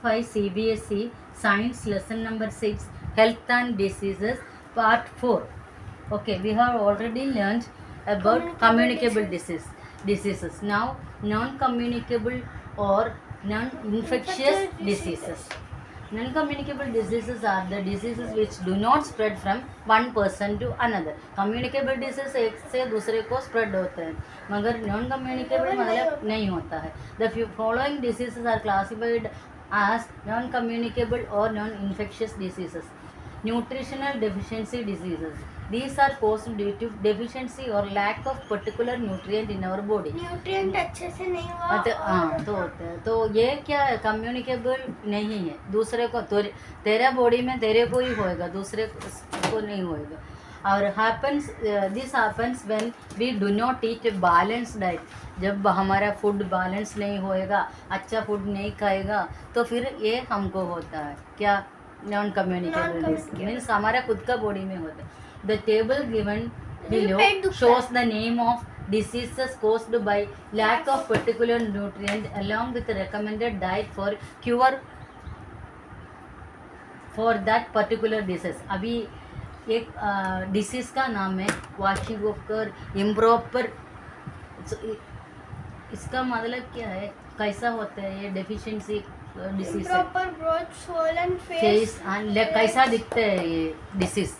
5 CBSE Science lesson number 6 Health and Diseases part 4. Okay, we have already learned about communicable diseases. Now non-communicable or non-infectious diseases. Non-communicable diseases are the diseases which do not spread from one person to another. Communicable disease एक से दूसरे को spread होते हैं, मगर non-communicable मतलब नहीं होता है. The following diseases are classified as non-communicable or non-infectious diseases. Nutritional deficiency diseases. These are caused due to deficiency or lack of particular nutrient in our body. Nutrient अच्छे से नहीं हुआ हाँ तो होते हैं. तो ये क्या है, कम्युनिकेबल नहीं है. दूसरे को तो तेरा बॉडी में तेरे को ही होएगा, दूसरे को नहीं होएगा. और this happens when we do not eat balance diet. जब हमारा फूड बैलेंस नहीं होएगा, अच्छा फूड नहीं खाएगा, तो फिर ये हमको होता है क्या, नॉन कम्युनिकेबल डिसीज. मीन्स हमारा खुद का बॉडी में होता है. The table given below shows the name of diseases caused by lack of particular nutrient along with the recommended diet for cure for that particular disease. अभी एक disease का नाम है क्वाशिगोकर इम्प्रॉपर. इसका मतलब क्या है, कैसा होता है ये deficiency disease? Proper growth, swollen face and कैसा दिखता है ये डिसीज?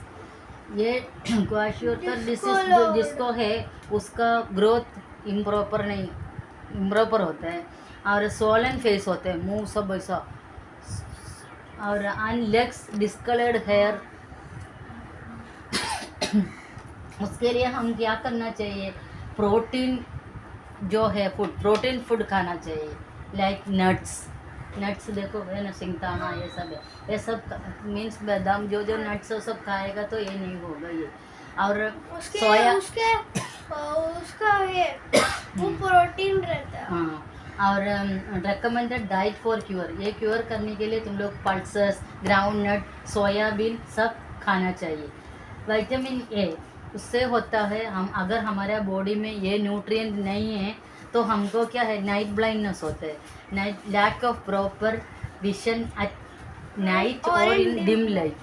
ये क्वाशियोकर डिसीज जो जिसको है उसका ग्रोथ इम्प्रॉपर नहीं, इम्प्रॉपर होता है, और सोलन फेस होते हैं, मुंह सब ऐसा, और एंड लेग्स डिस्कलर्ड हेयर. उसके लिए हम क्या करना चाहिए, प्रोटीन जो है फूड, प्रोटीन फूड खाना चाहिए. लाइक नट्स देखो है ना, सिंगदाना ये सब है, ये सब मीन्स बादाम, जो नट्स सब खाएगा तो ये नहीं होगा ये. और सोया उसका ये वो प्रोटीन रहता है. हाँ. और रेकमेंडेड डाइट फॉर क्योर, ये क्योर करने के लिए तुम लोग पल्सेस, ग्राउंड नट, सोयाबीन सब खाना चाहिए. विटामिन ए, उससे होता है हम अगर हमारे बॉडी में ये न्यूट्रिएंट नहीं है तो हमको क्या है, नाइट ब्लाइंडनेस होता है, night lack of proper vision at night और इन डिम लाइट.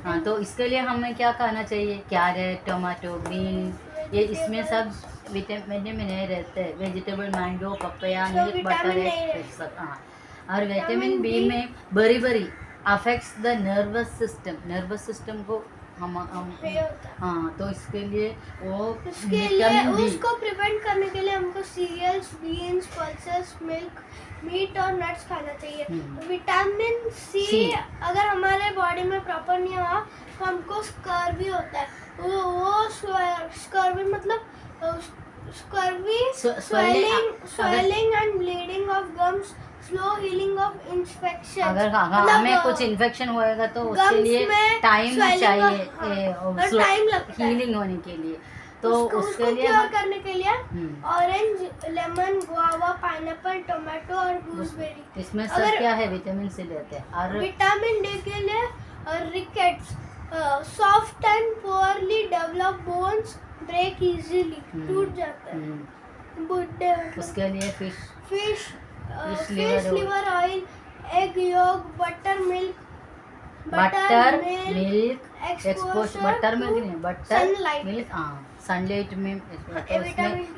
हाँ, तो इसके लिए हमें क्या खाना चाहिए, कैरेट, टमाटो, ग्रीन, ये इसमें सब विटामिन ए रहते हैं. Vegetable, mango, papaya, milk, butter सब. हाँ, और विटामिन बी में बरी अफेक्ट्स द नर्वस सिस्टम को हम हाँ, तो इसके लिए उसको प्रिवेंट करने के लिए हमको cereals, beans, pulses, milk, meat और नट्स खाना चाहिए. विटामिन सी अगर हमारे बॉडी में प्रॉपर नहीं हुआ तो हमको स्कर्वी होता है. वो स्कर्वी मतलब swelling and bleeding of gums, slow healing of infection. अगर हमें कुछ इन्फेक्शन होएगा तो उसके लिए टाइम चाहिए हीलिंग होने के लिए. तो उसके लिए क्योर करने के लिए orange, lemon, guava, pineapple, tomato और गूसबेरी. इसमें सब क्या है, विटामिन सी लेते हैं. और विटामिन डी के लिए rickets, soft and poorly develop bones break easily, टूट जाता है. बुड्ढे उसके लिए fish liver oil, egg yolk, butter milk exposure, butter milk नहीं, बटर मिल्क. हाँ, सनलाइट में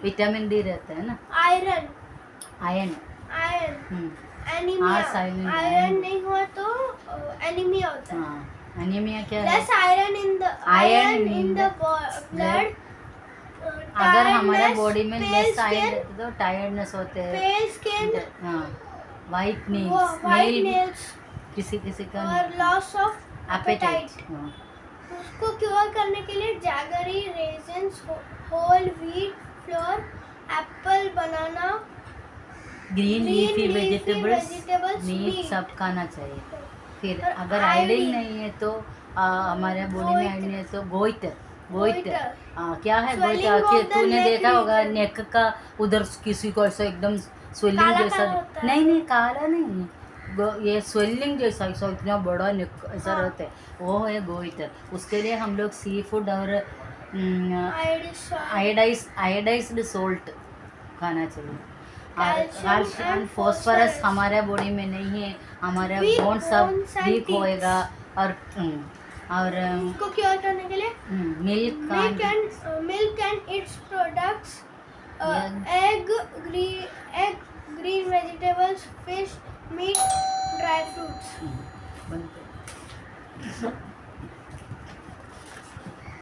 विटामिन डी रहता है ना. आयरन आयरन नहीं हुआ तो एनीमिया होता है. हाँ, एनीमिया क्या है, less iron in the blood. अगर हमारा बॉडी में लेस आयरन रहता तो टायर्डनेस होते हैं, पेल स्किन, हाँ, वाइट नेल्स किसी का, और लॉस ऑफ एपेटाइट. उसको क्योर करने के लिए jaggery, raisins, whole wheat flour, apple, banana, green leafy vegetables, meat सब खाना चाहिए. फिर अगर आयोडीन नहीं है तो हमारे बॉडी में आयोडीन है तो गोइटर क्या है गोइटर, तूने देखा होगा नेक का उधर किसी को ऐसा एकदम स्वेलिंग जैसा, नहीं काला नहीं, ये स्वेलिंग जैसा ऐसा इतना बड़ा नेक ऐसा रहता है, वो है गोइटर. उसके लिए हम लोग सी फूड और आयोडाइज्ड सोल्ट खाना चाहिए. Calcium and phosphorus phosphorus. हमारे बॉडी में नहीं है, हमारा Weak बोन सब bones and वीक teeth. होएगा। और इसको क्योर करने के लिए milk milk and its products, Yeah. egg, green vegetables, fish, meat, dry fruits.